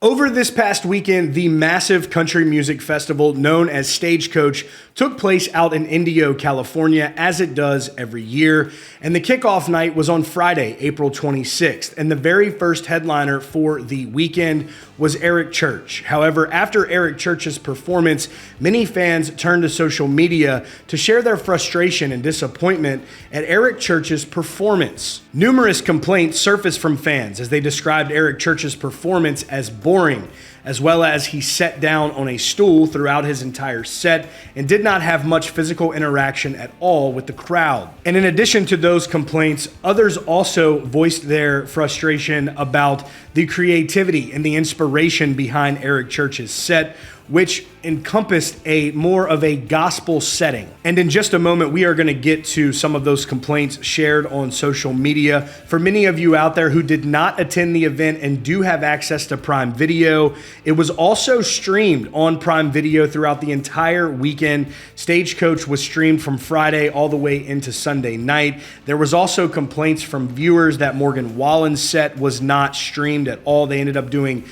Over this past weekend, the massive country music festival known as Stagecoach took place out in Indio, California, as it does every year. And the kickoff night was on Friday, April 26th. And the very first headliner for the weekend was Eric Church. However, after Eric Church's performance, many fans turned to social media to share their frustration and disappointment at Eric Church's performance. Numerous complaints surfaced from fans as they described Eric Church's performance as boring, as well as he sat down on a stool throughout his entire set and did not have much physical interaction at all with the crowd. And in addition to those complaints, others also voiced their frustration about the creativity and the inspiration behind Eric Church's set, which encompassed a more of a gospel setting. And in just a moment, we are going to get to some of those complaints shared on social media. For many of you out there who did not attend the event and do have access to Prime Video, it was also streamed on Prime Video throughout the entire weekend. Stagecoach was streamed from Friday all the way into Sunday night. There was also complaints from viewers that Morgan Wallen's set was not streamed at all. They ended up doing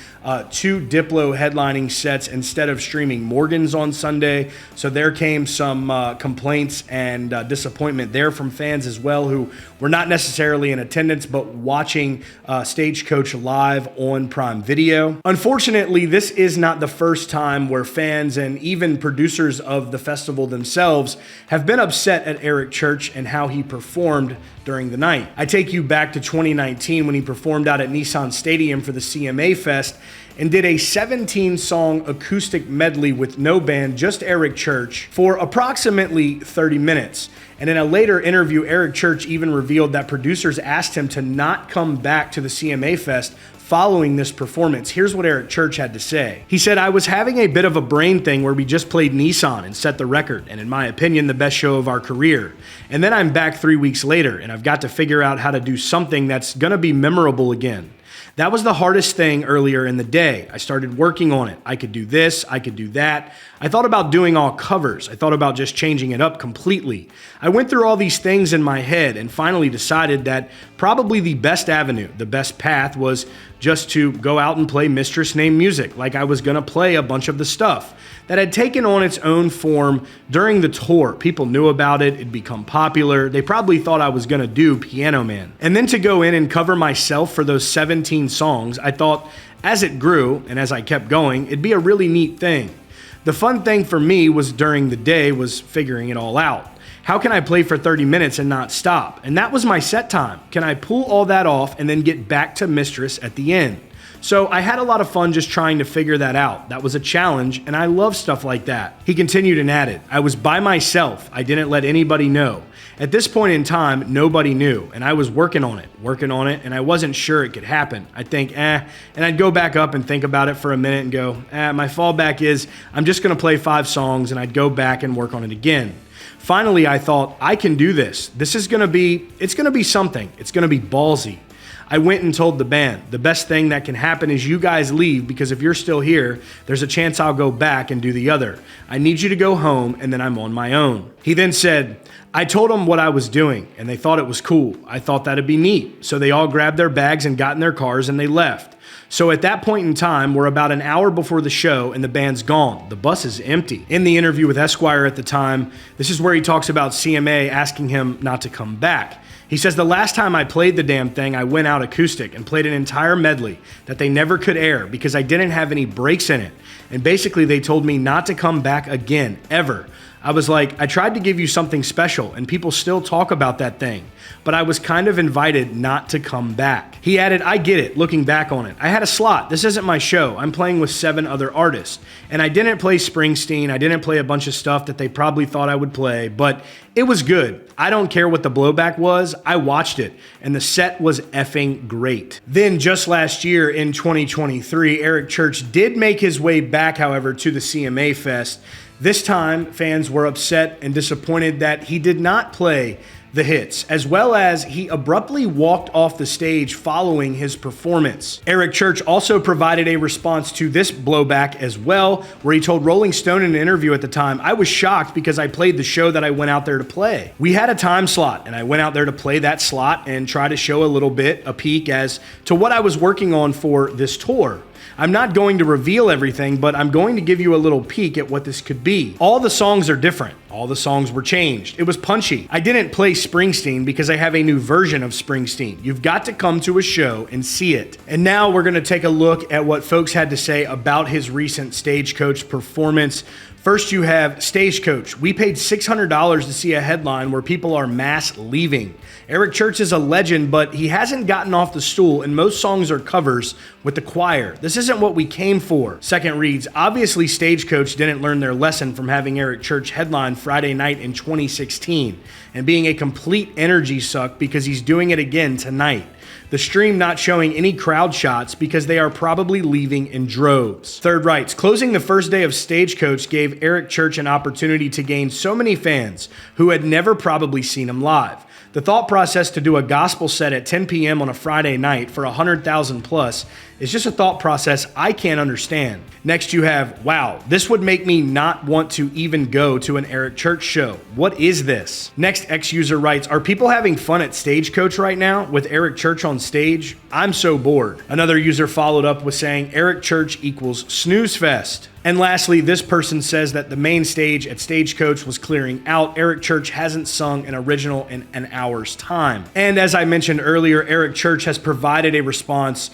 two Diplo headlining sets instead of streaming Morgan's on Sunday. So there came some complaints and disappointment there from fans as well, who were not necessarily in attendance but watching Stagecoach live on Prime Video. Unfortunately, this is not the first time where fans and even producers of the festival themselves have been upset at Eric Church and how he performed during the night. I take you back to 2019 when he performed out at Nissan Stadium for the CMA Fest and did a 17-song acoustic medley with no band, just Eric Church, for approximately 30 minutes. And in a later interview, Eric Church even revealed that producers asked him to not come back to the CMA Fest following this performance. Here's what Eric Church had to say. He said, "I was having a bit of a brain thing where we just played Nissan and set the record, and in my opinion, the best show of our career. And then I'm back 3 weeks later, and I've got to figure out how to do something that's gonna be memorable again. That was the hardest thing earlier in the day. I started working on it. I could do this, I could do that. I thought about doing all covers. I thought about just changing it up completely. I went through all these things in my head and finally decided that probably the best avenue, the best path was just to go out and play Mistress Named Music, like I was gonna play a bunch of the stuff that had taken on its own form during the tour. People knew about it, it'd become popular. They probably thought I was gonna do Piano Man. And then to go in and cover myself for those 17 songs, I thought as it grew and as I kept going, it'd be a really neat thing. The fun thing for me was during the day was figuring it all out. How can I play for 30 minutes and not stop? And that was my set time. Can I pull all that off and then get back to Mistress at the end? So I had a lot of fun just trying to figure that out. That was a challenge, and I love stuff like that." He continued and added, "I was by myself. I didn't let anybody know. At this point in time, nobody knew, and I was working on it, and I wasn't sure it could happen. I think, and I'd go back up and think about it for a minute and go, my fallback is I'm just gonna play 5 songs, and I'd go back and work on it again. Finally, I thought, I can do this. It's gonna be something. It's gonna be ballsy. I went and told the band, the best thing that can happen is you guys leave, because if you're still here, there's a chance I'll go back and do the other. I need you to go home, and then I'm on my own." He then said, "I told them what I was doing, and they thought it was cool. I thought that'd be neat. So they all grabbed their bags and got in their cars, and they left. So at that point in time, we're about an hour before the show, and the band's gone. The bus is empty." In the interview with Esquire at the time, this is where he talks about CMA asking him not to come back. He says, "The last time I played the damn thing, I went out acoustic and played an entire medley that they never could air because I didn't have any breaks in it. And basically they told me not to come back again, ever. I was like, I tried to give you something special and people still talk about that thing, but I was kind of invited not to come back." He added, "I get it, looking back on it. I had a slot. This isn't my show. I'm playing with 7 other artists. And I didn't play Springsteen. I didn't play a bunch of stuff that they probably thought I would play, but it was good. I don't care what the blowback was. I watched it, and the set was effing great." Then just last year in 2023, Eric Church did make his way back, however, to the CMA Fest. This time, fans were upset and disappointed that he did not play the hits, as well as he abruptly walked off the stage following his performance. Eric Church also provided a response to this blowback as well, where he told Rolling Stone in an interview at the time, "I was shocked because I played the show that I went out there to play. We had a time slot, and I went out there to play that slot and try to show a little bit, a peek as to what I was working on for this tour. I'm not going to reveal everything, but I'm going to give you a little peek at what this could be. All the songs are different. All the songs were changed. It was punchy. I didn't play Springsteen because I have a new version of Springsteen. You've got to come to a show and see it. And now we're going to take a look at what folks had to say about his recent Stagecoach performance. First, you have Stagecoach. We paid $600 to see a headline where people are mass leaving. Eric Church is a legend, but he hasn't gotten off the stool, and most songs are covers with the choir. This isn't what we came for. Second reads, obviously Stagecoach didn't learn their lesson from having Eric Church headline Friday night in 2016 and being a complete energy suck because he's doing it again tonight. The stream not showing any crowd shots because they are probably leaving in droves. Third writes, closing the first day of Stagecoach gave Eric Church an opportunity to gain so many fans who had never probably seen him live. The thought process to do a gospel set at 10 p.m. on a Friday night for 100,000 plus is just a thought process I can't understand. Next you have, wow, this would make me not want to even go to an Eric Church show. What is this? Next ex-user writes, are people having fun at Stagecoach right now with Eric Church on stage? I'm so bored. Another user followed up with saying Eric Church equals snooze fest. And lastly, this person says that the main stage at Stagecoach was clearing out. Eric Church hasn't sung an original in an hour's time. And as I mentioned earlier, Eric Church has provided a response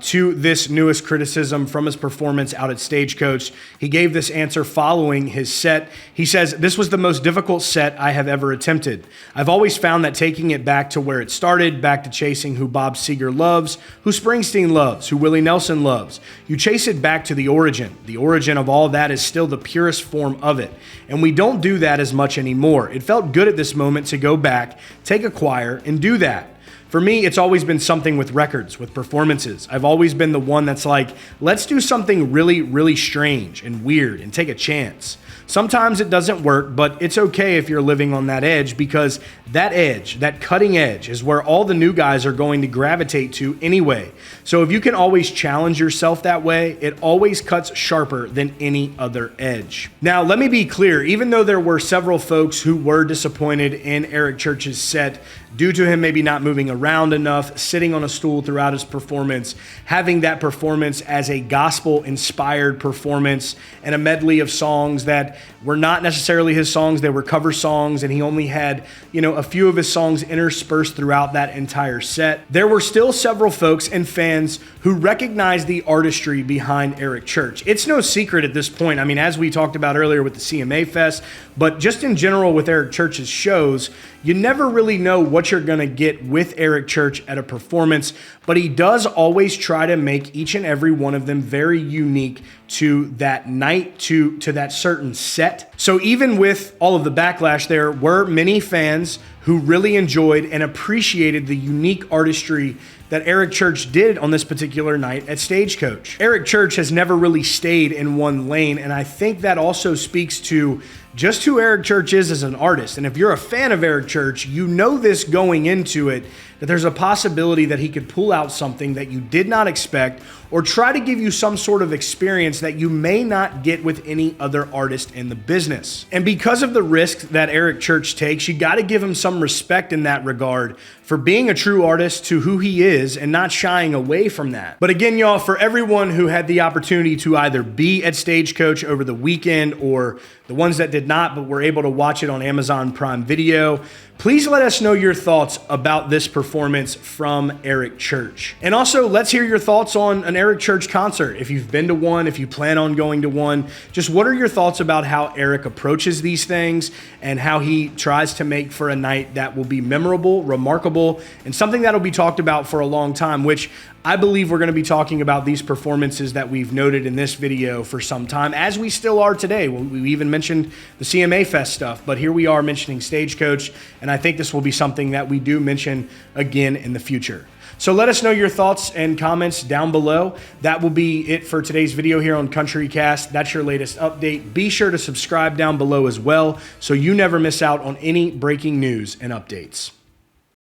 to this newest criticism from his performance out at Stagecoach. He gave this answer following his set. He says, this was the most difficult set I have ever attempted. I've always found that taking it back to where it started, back to chasing who Bob Seger loves, who Springsteen loves, who Willie Nelson loves. You chase it back to the origin. The origin of all that is still the purest form of it. And we don't do that as much anymore. It felt good at this moment to go back, take a choir, and do that. For me, it's always been something with records, with performances. I've always been the one that's like, let's do something really, really strange and weird and take a chance. Sometimes it doesn't work, but it's okay if you're living on that edge because that edge, that cutting edge, is where all the new guys are going to gravitate to anyway. So if you can always challenge yourself that way, it always cuts sharper than any other edge. Now, let me be clear, even though there were several folks who were disappointed in Eric Church's set due to him maybe not moving around enough, sitting on a stool throughout his performance, having that performance as a gospel-inspired performance and a medley of songs that were not necessarily his songs, they were cover songs, and he only had, a few of his songs interspersed throughout that entire set. There were still several folks and fans who recognized the artistry behind Eric Church. It's no secret at this point. I mean, as we talked about earlier with the CMA Fest, but just in general with Eric Church's shows, you never really know what you're going to get with Eric Church at a performance, but he does always try to make each and every one of them very unique to that night, to that certain set. So even with all of the backlash, there were many fans who really enjoyed and appreciated the unique artistry that Eric Church did on this particular night at Stagecoach. Eric Church has never really stayed in one lane, and I think that also speaks to just who Eric Church is as an artist. And if you're a fan of Eric Church, you know this going into it, that there's a possibility that he could pull out something that you did not expect or try to give you some sort of experience that you may not get with any other artist in the business. And because of the risk that Eric Church takes, you got to give him some respect in that regard for being a true artist to who he is and not shying away from that. But again, y'all, for everyone who had the opportunity to either be at Stagecoach over the weekend or the ones that did not but were able to watch it on Amazon Prime Video, please let us know your thoughts about this performance from Eric Church. And also, let's hear your thoughts on an Eric Church concert. If you've been to one, if you plan on going to one, just what are your thoughts about how Eric approaches these things and how he tries to make for a night that will be memorable, remarkable, and something that'll be talked about for a long time, which I believe we're going to be talking about these performances that we've noted in this video for some time, as we still are today. We even mentioned the CMA Fest stuff, but here we are mentioning Stagecoach, and I think this will be something that we do mention again in the future. So let us know your thoughts and comments down below. That will be it for today's video here on CountryCast. That's your latest update. Be sure to subscribe down below as well so you never miss out on any breaking news and updates.